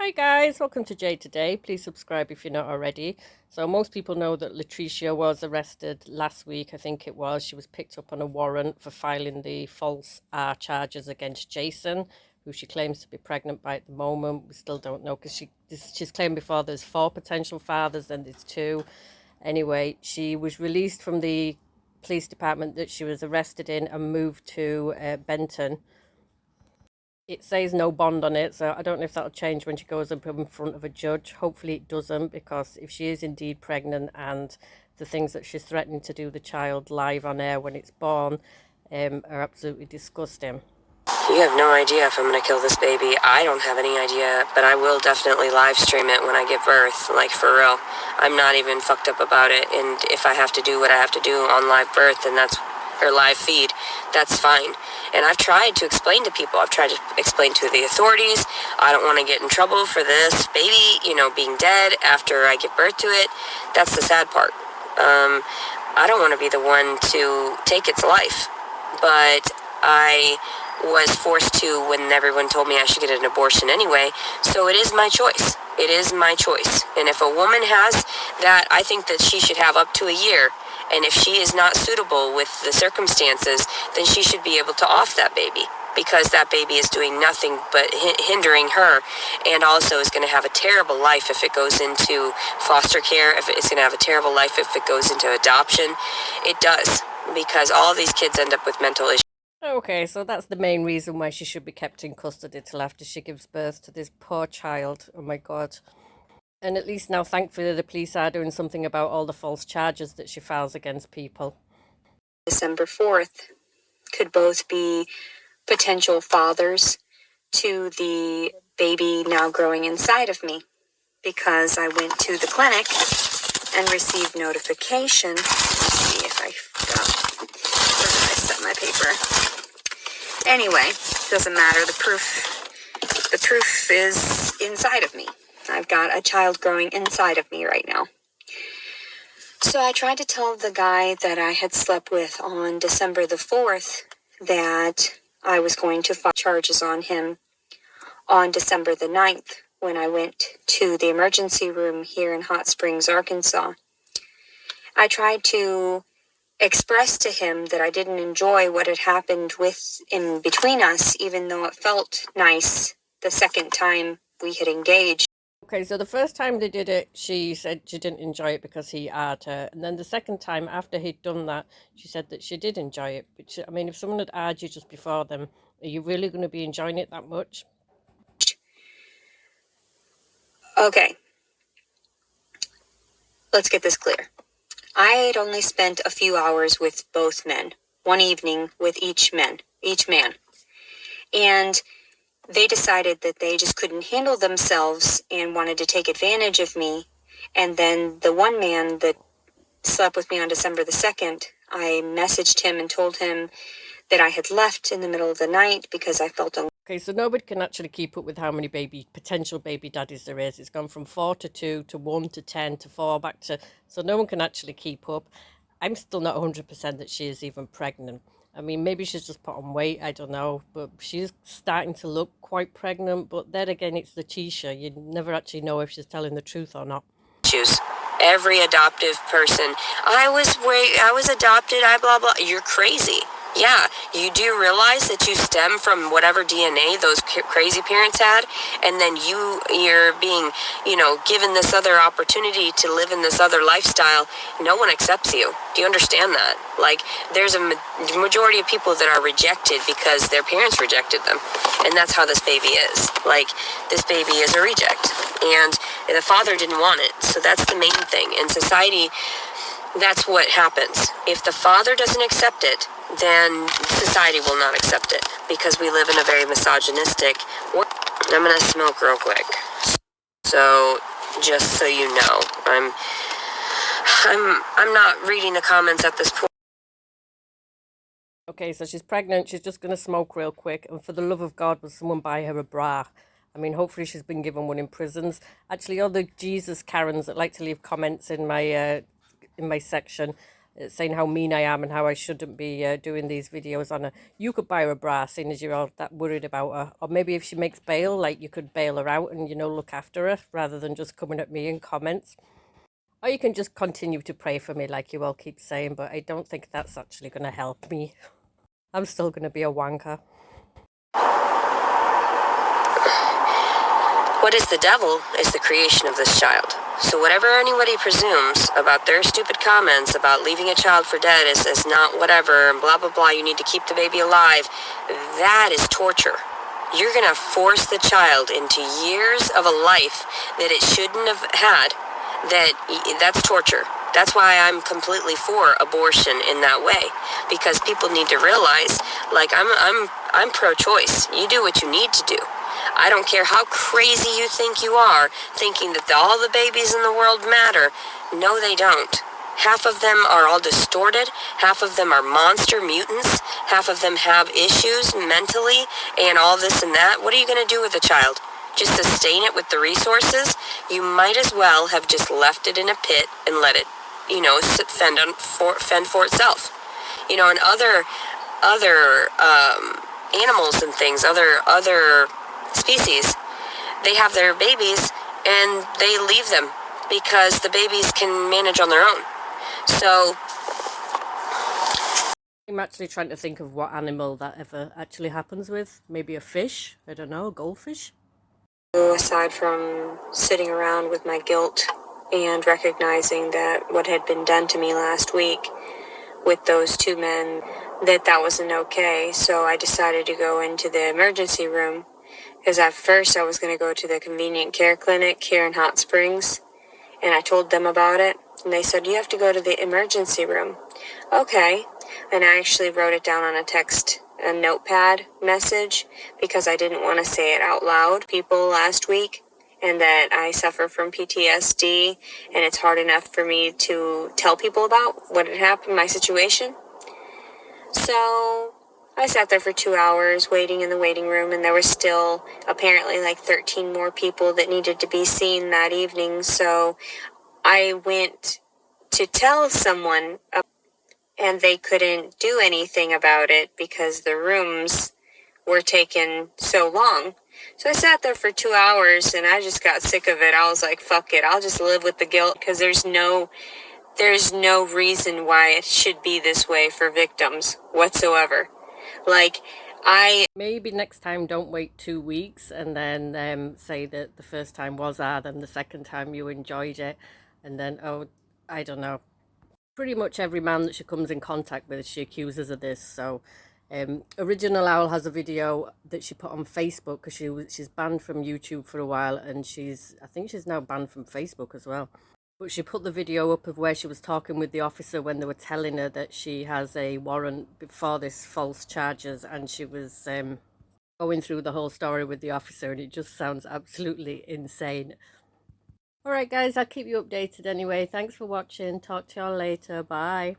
Hi guys, welcome to Jay Today. Please subscribe if you're not already. So most people know that Letricia was arrested last week, I think it was. She was picked up on a warrant for filing the false charges against Jason, who she claims to be pregnant by at the moment. We still don't know because she's claimed before there's 4 potential fathers and there's 2. Anyway, she was released from the police department that she was arrested in and moved to Benton. It says no bond on it, so I don't know if that'll change when she goes up in front of a judge. Hopefully it doesn't, because if she is indeed pregnant and the things that she's threatening to do the child live on air when it's born are absolutely disgusting. You have no idea if I'm going to kill this baby. I don't have any idea, but I will definitely live stream it when I give birth, like for real. I'm not even fucked up about it, and if I have to do what I have to do on live birth, then or live feed, that's fine. And I've tried to explain to people, I've tried to explain to the authorities, I don't want to get in trouble for this baby, being dead after I give birth to it. That's the sad part. I don't want to be the one to take its life, but I was forced to when everyone told me I should get an abortion anyway, so it is my choice. It is my choice. And if a woman has that, I think that she should have up to a year. And if she is not suitable with the circumstances, then she should be able to off that baby, because that baby is doing nothing but hindering her, and also is going to have a terrible life if it goes into foster care, if it's going to have a terrible life if it goes into adoption. It does, because all of these kids end up with mental issues. Okay, so that's the main reason why she should be kept in custody till after she gives birth to this poor child. Oh my God. And at least now, thankfully, the police are doing something about all the false charges that she files against people. December 4th could both be potential fathers to the baby now growing inside of me, because I went to the clinic and received notification. Let's see if I forgot. Where did I set my paper? Anyway, doesn't matter. The proof is inside of me. I've got a child growing inside of me right now. So I tried to tell the guy that I had slept with on December the 4th that I was going to file charges on him on December the 9th when I went to the emergency room here in Hot Springs, Arkansas. I tried to express to him that I didn't enjoy what had happened in between us, even though it felt nice the second time we had engaged. Okay, so the first time they did it, she said she didn't enjoy it because he asked her. And then the second time, after he'd done that, she said that she did enjoy it. But I mean, if someone had asked you just before them, are you really going to be enjoying it that much? Okay. Let's get this clear. I had only spent a few hours with both men, one evening with each man. And they decided that they just couldn't handle themselves and wanted to take advantage of me. And then the one man that slept with me on December the 2nd, I messaged him and told him that I had left in the middle of the night because I felt uncomfortable. Okay, so nobody can actually keep up with how many potential baby daddies there is. It's gone from 4 to 2 to 1 to 10 to 4 back to... So no one can actually keep up. I'm still not 100% that she is even pregnant. I mean, maybe she's just put on weight, I don't know. But she's starting to look quite pregnant. But then again, it's Letricia. You never actually know if she's telling the truth or not. Every adoptive person, I was adopted, blah, blah. You're crazy. Yeah, you do realize that you stem from whatever DNA those crazy parents had, and then you're being, given this other opportunity to live in this other lifestyle. No one accepts you. Do you understand that? Like, there's a majority of people that are rejected because their parents rejected them, and that's how this baby is. Like, this baby is a reject, and the father didn't want it, so that's the main thing. In society, that's what happens. If the father doesn't accept it, then society will not accept it, because we live in a very misogynistic world. I'm gonna smoke real quick. So, just so you know, I'm not reading the comments at this point. Okay, so she's pregnant. She's just gonna smoke real quick, and for the love of God, will someone buy her a bra? I mean, hopefully she's been given one in prisons. Actually, all the Jesus Karens that like to leave comments in my section, saying how mean I am and how I shouldn't be doing these videos on her. You could buy her a bra, seeing as you're all that worried about her. Or maybe if she makes bail, like you could bail her out and, look after her rather than just coming at me in comments. Or you can just continue to pray for me like you all keep saying, but I don't think that's actually going to help me. I'm still going to be a wanker. What is the devil is the creation of this child. So whatever anybody presumes about their stupid comments about leaving a child for dead is not whatever, and blah, blah, blah, you need to keep the baby alive, that is torture. You're going to force the child into years of a life that it shouldn't have had. That's torture. That's why I'm completely for abortion in that way, because people need to realize, like, I'm pro-choice. You do what you need to do. I don't care how crazy you think you are, thinking that all the babies in the world matter. No, they don't. Half of them are all distorted. Half of them are monster mutants. Half of them have issues mentally and all this and that. What are you going to do with a child? Just sustain it with the resources? You might as well have just left it in a pit and let it, fend for itself. And other animals and things, other species, they have their babies and they leave them because the babies can manage on their own. So I'm actually trying to think of what animal that ever actually happens with. Maybe a fish? I don't know, a goldfish? aside from sitting around with my guilt and recognizing that what had been done to me last week with those two men, that wasn't okay, so I decided to go into the emergency room, because at first I was going to go to the convenient care clinic here in Hot Springs, and I told them about it, and they said, you have to go to the emergency room. Okay, and I actually wrote it down on a notepad message, because I didn't want to say it out loud to people last week, and that I suffer from PTSD, and it's hard enough for me to tell people about what had happened, my situation. So I sat there for 2 hours waiting in the waiting room, and there were still apparently like 13 more people that needed to be seen that evening. So I went to tell someone, and they couldn't do anything about it because the rooms were taken so long. So I sat there for 2 hours, and I just got sick of it. I was like, fuck it, I'll just live with the guilt, because there's no reason why it should be this way for victims whatsoever. Maybe next time don't wait 2 weeks and then say that the first time was hard and the second time you enjoyed it, and then, I don't know. Pretty much every man that she comes in contact with, she accuses of this. So Original Owl has a video that she put on Facebook, because she's banned from YouTube for a while, and I think she's now banned from Facebook as well. But she put the video up of where she was talking with the officer when they were telling her that she has a warrant for this false charges, and she was going through the whole story with the officer, and it just sounds absolutely insane. Alright guys, I'll keep you updated anyway. Thanks for watching. Talk to y'all later. Bye.